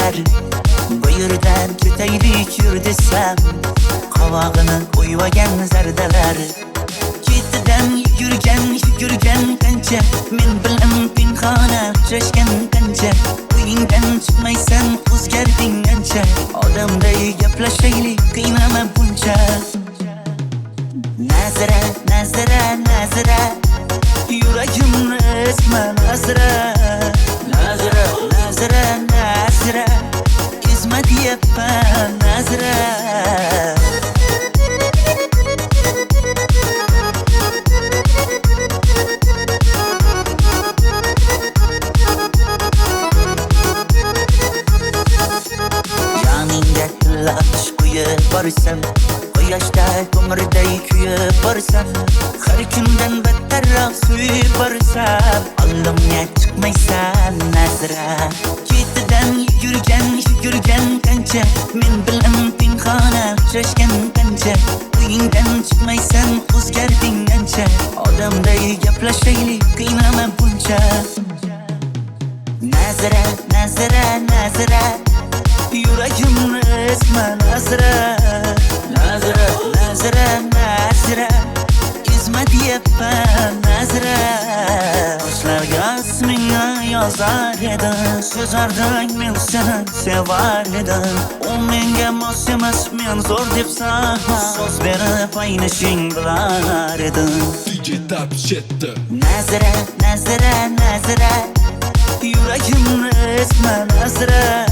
aytar. Bu yerdan ketaylik yur desam, qovog'ini qo'yvagan zardalar. Ketidan yugurgan qancha, men bilan pinhona uchrashgan qancha. Uyingdan chiqmaysan, o'zgarding ancha. Odamday gaplashaylik, qiynama buncha. Nazira, Nazira, Nazira, yuragimni ezma Nazira. Nazira, Nazira, Nazira, ezma deyapman Nazira. Yoningda lash qo'yib borsam, quyoshda ko'mirday kuyib borsam, har kundan battarroq suyib borsam, oldimga chiqmaysan Nazira. Ketidan yugurgan qancha, men bilan pinhona uchrashgan qancha. Uyingdan chiqmaysan, o'zgarding ancha. Odamday gaplashaylik, qiynama buncha. Nazira, Nazira, Nazira, yuragimni ezma Nazira. Nazira, Nazira, Nazira, ezma deyapman Nazira. Yoshlarga ismingni yozar edim, so'zarding men seni sevar edim. U menga mos emas, men zo'r debsan, so'z berib aynishing bilar edim. DJ Tap Shetdi. Nazira, Nazira, Nazira, yuragimni ezma Nazira.